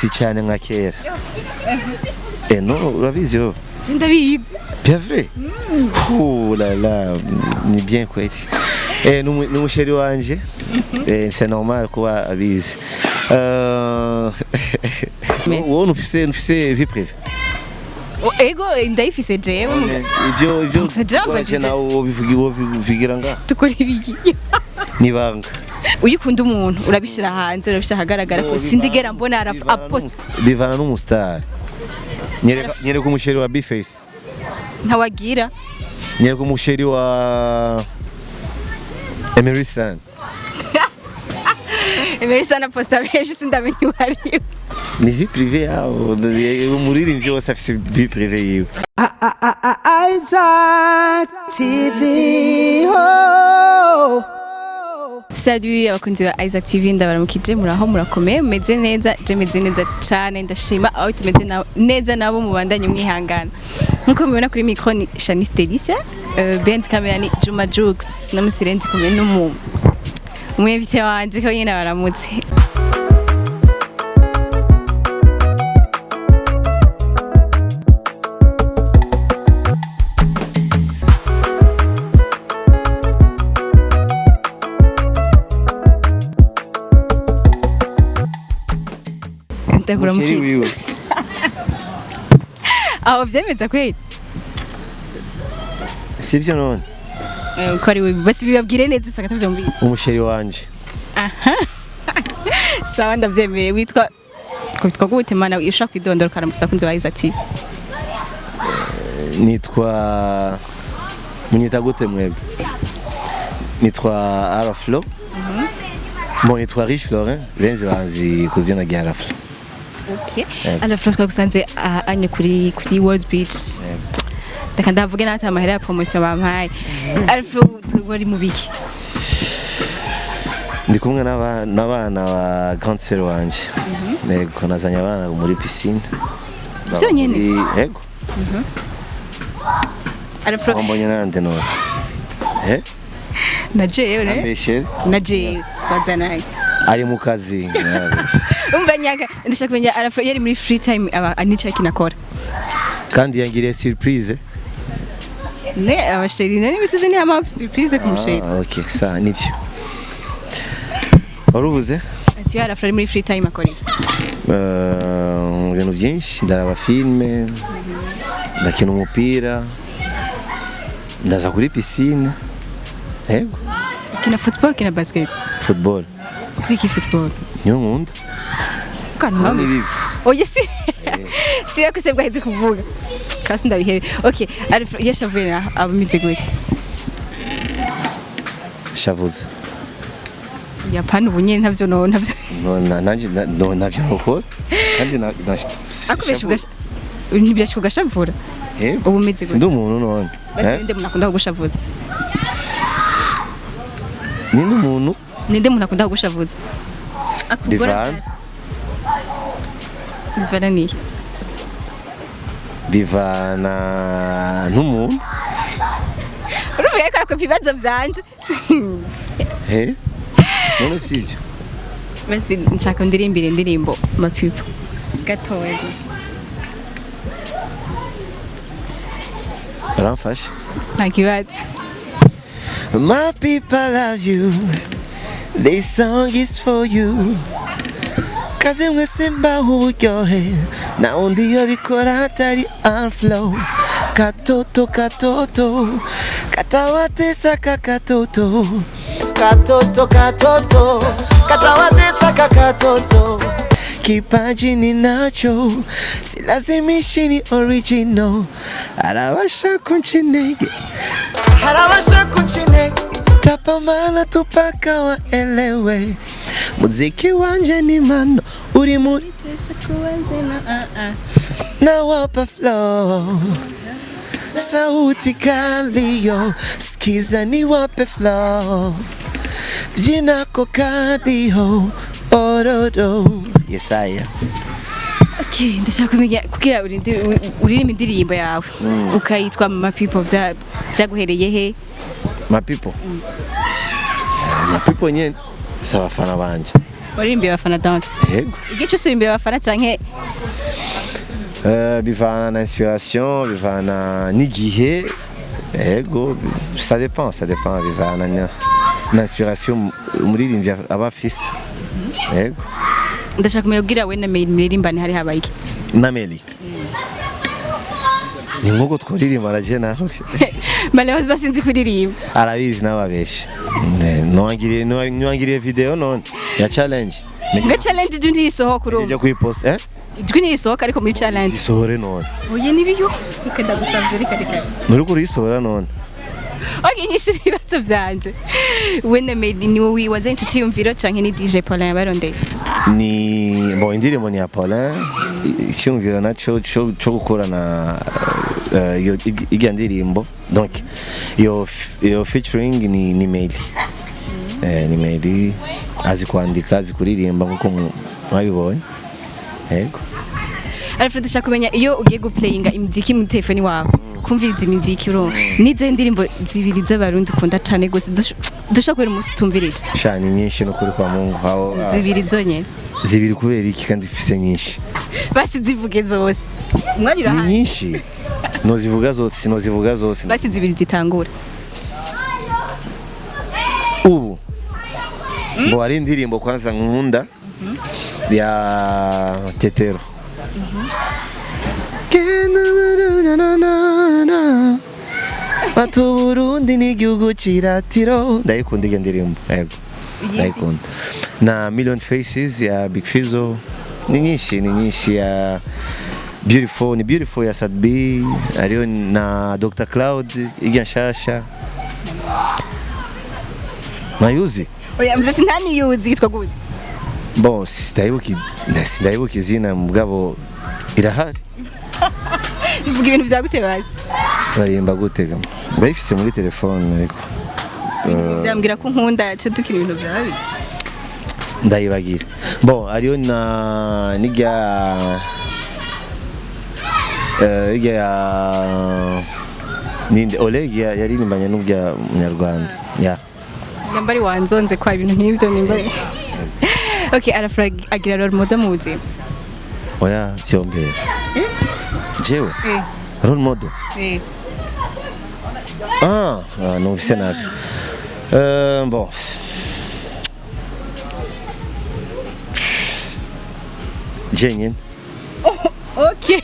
si cyane nka kera no urabizi yo ndabizi bien vrai oh là là ni bien kweti n'umusheri wanje c'est normal kuba abizi wowe ufise vie privée ego ndayifise jewe ibyo nawo bivugira nga tukora ibiki nibanga uyikunda umuntu urabishira hanze urabishira hagaragara ko sindigera mbona apost bivana n'umustar nyereka umusheri wa Bface ntawagira nyereka umusheri wa Emerson Emerson aposta benshi sindamenye wari ni vie privée yawo umuririmbyi wose afise vie privée yiwe Isaac TV ho Salut abakunzi ba Isaac TV ndabaramukije muraho murakomeye meze neza je meze neza cyane ndashima aho tumeze neza nabo mubandanye mwihangana nkuko mubona kuri micro ni Shanice Delicia band camera ni Juma Jux namusirenzi kumwe n'umuntu umwevite wanje ko yina baramutse ndagura muki aho vyemeza kweli sivyo none ko ari we basi bibabwire neza isanga tavyumvise umusheri wanje aha sawa ndavyemeye witwa gute mana ushaka kwidondora karamutsa kunze ba Isaac TV nitwa munyita gute mwebwe nitwa Araflo bon nitwa Rich Florin benzi bazi kuzina rya Araflo. Okay. Alors François gusanze anye kuri World Beach. Ndakanda vuge nata amahera ya promotion bampaye. Alfro twari mu biki. Ndi kumwe n'abana ba grand sœur wanje. Nego nazanya abana muri piscine. Byonyene. Yego. Alfro mbonye nande no. Najewe ne? Ambeshe. Najewe twazanaye. Ari mu kazi. Umva nyaka ndashaka kumenya Alfro yari muri free time anicha kinakora. Kandi yangiriye surprise. Ne abasheri nari bisize ni ama surprise kumusheri. Okay, ça nivyo. Warubuze? Ati Alfro muri free time akora. Ibintu byinshi ndaraba filme. Ndakina umupira. Ndaza kuri piscine. Yego. Kina football kina basket. Football. Kwiki football. Niyo nkunda. Kana bibi. Oye si. Si yakuse bwaheze kuvuga. Kasi ndabihebe. Okay, Alfro yashavuye abamize gute? Shavuze. Yapana ubunye ntavyo ntavyo. Nanje navyo nokora. Kandi akubesha ugasha ntibyashye ugashavura. Ubumize gute? Ndi umuntu none. Basi munakunda kugushavuza. Ninde umuntu? Ninde umuntu akunda kugushavuza? Bivana ni bivana n'umuntu uruvuga ko akora ibibazo byanje none sivyo basi nshaka ndirimbire indirimbo mapipo gatoya gusa ramfashe nta kibazo. My people love you, this song is for you. Kaze mwese mbaho uburyohe na undi yo bikora atari Alflo. Katoto katoto katawatesa kakatoto katoto katoto katawatesa kakatoto kipaji ninacho silazimishi ni original harabasha kunchinege tapambana tupaka waelewe muziki wanje ni mano uri muri na wapa flow sauti kali yo skiza ni wape flow jinako kadi ho orodo Yesaya. Okay, ndashaka kumenya kugira uririmba indirimbo yawe ukayitwa Mama People byaguhereye he? Mama People. Mama People nyene sabafana banje. waririmbiye abafana donc yego igice usirimbira abafana canke bivana na inspiration bivana n'igihe yego ça dépend bivana na inspiration umuririmbyi aba afise yego ndashaka kumubwira we na Meli muririmbane hari habaye iki na Meli ni nkuko twaririmba araje nawe Malehoze basinzi kuririmba arabizi n'ababeshe nwangiriye video none ya challenge nga challenge jundi isohoka urumva ijya kuyipost ijwi ni isohoka ariko muri challenge isohore none oye nibiyo ikenda gusavye reka muri kuri isohora none okay nyishira ibibazo vyanje we na Meli ni wowe waza inshuti yumviro canke ni DJ Paulin yabarondeye ni bon indirimbo ni ya Paulin icyumviro naco cyo gukorana iyo ndirimbo donc iyo featuring ni Meli ni Meli azi kwandika azi kuririmba nkuko mwabibonye yego Alfred ndashaka kumenya iyo ugiye guplayinga imiziki mu telefone wawe kumviriza imiziki uro nize ndirimbo zibiri z'abarundi ukunda cyane gose dushaka umunsi tumvirije cyane nyinshi no kuri kwa Mungu hawo zibiri zonyene zibiri kubera iki kandi ifise nyinshi basi zivuge zose mwabira ni nyinshi nozivuga zose basi zibiri zitangura ubu ngo ari indirimbo kwanza nkunda ya Tetero Batu Burundi ni igihugu ciratiro ndayikunda iyo ndirimbo yego ndayikunda na Million Faces ya Big Fizzo ni nyinshi ya Beautiful ya Sadbi ariyo na Dr Cloud ijya nshasha mayuzi oya mzati ntani yuzi yitwa gute bon sindayibuka izina mugabo irahari ivuga ibintu vyagute bazi barimba gutega ndayifise muri telefone ariko byambwira ko nkunda cyo dukina ibintu byabi ndayibagira bon ariyo na nijya ninde Oleg yaririmbanye n'ubya Munyarwanda ya nambari wanzonze kwa ibintu nk'ibyo nimbari okay Alfred agira role model mu buzima oya cyombera jewe role model no bisenabi bon Jenyen okay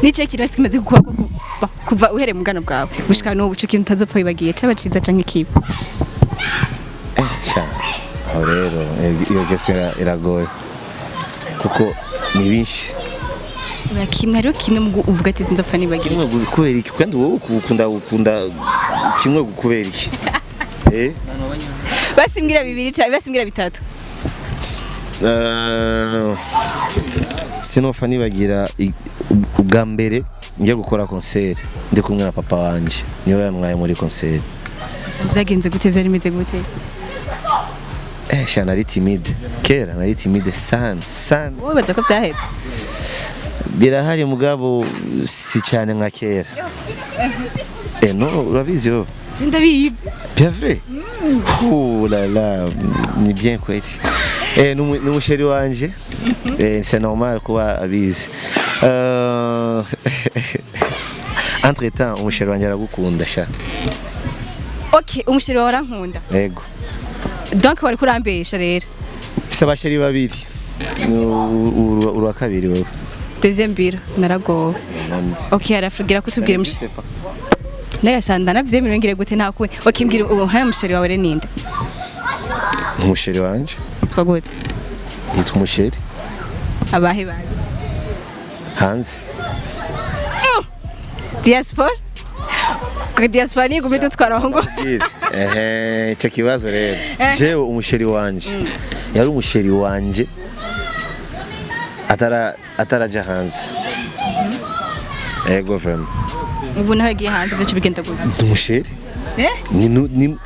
nice kirasi kimaze kuva uhere mugana bwawe gushika n'ubu cyo kintu utazopfa wibagiye cabaciza canke kiba sha aho rero iyo gesera iragoye kuko ni binshi kimwe rero kimwe mu uvuga ati sinzopfa nibagiye kubera iki kandi wowe ukunda kimwe kubera iki basimbwira bibiri cyangwa basimbwira bitatu sinopfa nibagira ubwa mbere njye gukora concert ndi kumwe na papa wanje niwe yamwaye muri concert byagenze gute byari bimeze gute sha nari timide kera nari timide sana wowe baza ko byaheze birahari mugabo si cyane nka kera no urabizi yo ndabizi bien vrai la la ni bien kweti n'umusheri wanje c'est normal kuba abizi entre temps umusheri wanje aragukunda sha okay umusheri wawe arankunda yego donc wari kurambesha rero bisa abasheri babiri urwa kabiri wewe deuxième biro naragowe okay arafugira kutubwira umusheri nayashanda navyemera ngire gute nta kuwe okay mbwira uwo nka umusheri wawe ninde umusheri wanje twa gute yitwa umusheri abahe bazi hanze diaspora ko diaspora ni gumite twarongo icyo kibazo rero jewe umusheri wanje yari umusheri wanje ataraja hanze ego vraiment ubu naho yagiye hanze byo bigenda gute umusheri ni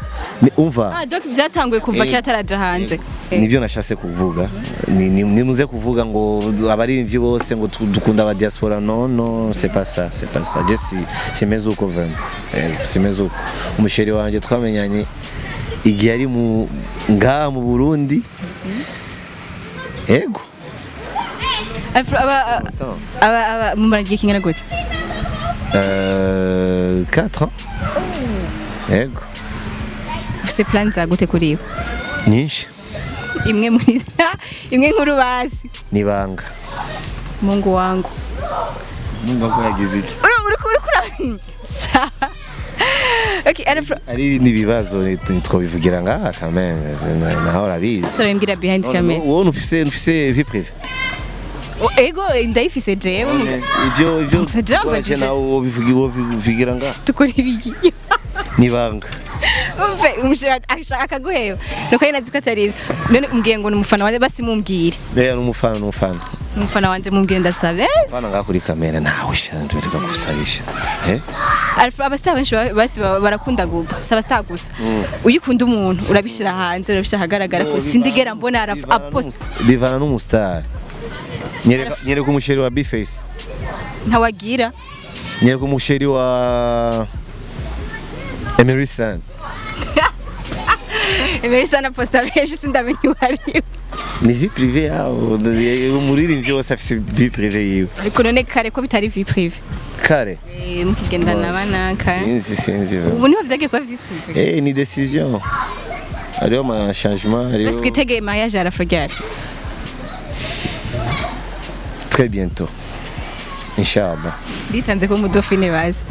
umva donc byatanguye kuva kera ataraja hanze nivyo nashase kuvuga nimuze kuvuga ngo abaririmbyi bose ngo dukunda aba diaspora non c'est pas ça je si c'est mezuko vraiment c'est mezuko umusheri wanje twamenyanye igihe ari ngaha mu Burundi ego aba mumara igihe kingana gute 4 ans ego ufise plan za gute kuri yo nyinshi imwe muri imwe nkuru basi nibanga Mungu wangu numva ko yagize iki okay ari ibindi bibazo twabivugira ngaha kameme naho urabizi sore mbwira behind camera wowe ufise vie privée ego ndayifise jewe ibyo nawe bivugira ngaha tukora ibiki nibanga ashaka guheba nuko yena zikatari ibyo none umbwiye ngo numufana wanje basi mumbwire umufana wanje mumbwire ndasabye bana ngaha kuri kamera nawe shanje reka kusarisha abastar benshi basi barakunda gupa sabastar gusa uyikunda umuntu urabishira hanze urabishira hagaragara ko sindigera mbona apost bivana n'umustar nyereka umusheri wa Bface ntawagira nyereka umusheri wa Emerson aposta benshi sindamenye wari ni vie privée yawo umuririmbyi wose afise vie privée yiwe ariko none kare ko bitari vie privée kare mukigendana banaka sinzi ubu niho vyagiye kwa vie privée ni décision ariyo ma changement ariyo est-ce que tege mariage à la frogare très bientôt inshallah ditanze ko mudofine bazi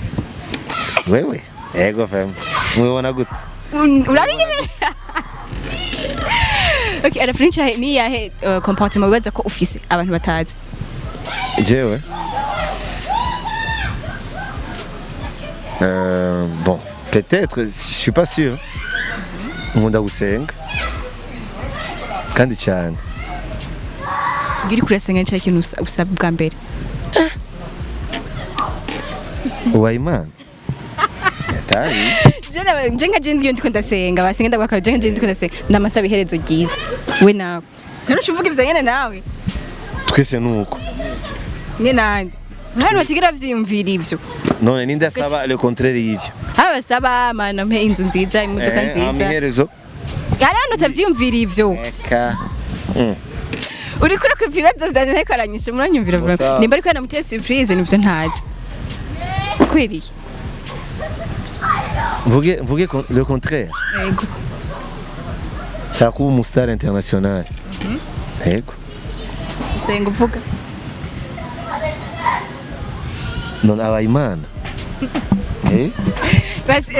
wewe ego fam mubona gute urabinye okay ara french ni yahe comportement wibaza ko ufise abantu batazi jewe bon peut-être je suis pas sûr nkunda gusenga kandi cyane ngiri kurasenga nca ikintu usaba bwa mbere uwayimana tari jenga ndiyo ndiko ndasenga basenga ndabakara jenga ndiko ndasenga ndamasaba iherezo ryiza we nawe rero uvuga ivyo nyene nawe twese nuko ni nande hano batigira vyimvira ivyo none ninde asaba le contraire y'ivyo abasaba mana mpe inzu nziza imodoka nziza amaherezo hano utavyimvira ivyo eka uri kuri ku bibazo vyane ariko aranyisha muranyumvira vuba nimba ariko namuteye surprise nivyo ntazi kweri Mvuge le contraire. Ego. Shaka kuba umustar international. Ego. Usenga uvuga. Non abayimana. Basi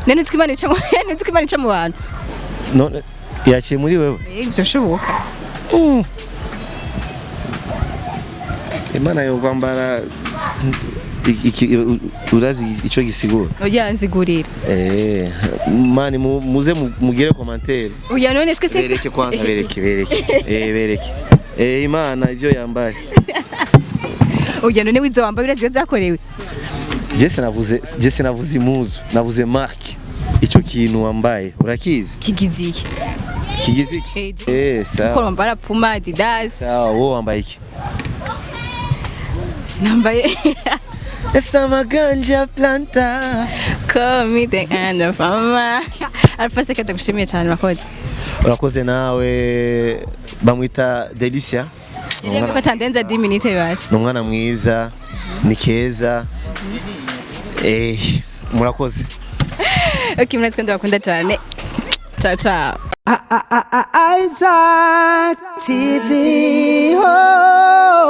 nene twimana ica mu bantu. Non yaciye muri wewe. Ibyo shoboka. Imana yo kwambara urazi ico gisigura oya nzigurira mani muze mugire commentaire oya none twe bereke kwanza bereke Imana ivyo yambaye oya none wizo wambaye urazi zakorewe Jesse navuze imuzu navuze marque ico kintu wambaye urakizi kigiziki sawa ko wambara Puma Adidas sawa wowe wambaye iki nambaye esa maganja planta come the end of mama alfase kata gushimiye cyane bakoze urakoze nawe bamwita Delicia ko tandenza 10 minutes bashi n'umwana mwiza ni keza murakoze okay murazi ko ndabakunda cyane ciao ciao Isaac TV. Oh.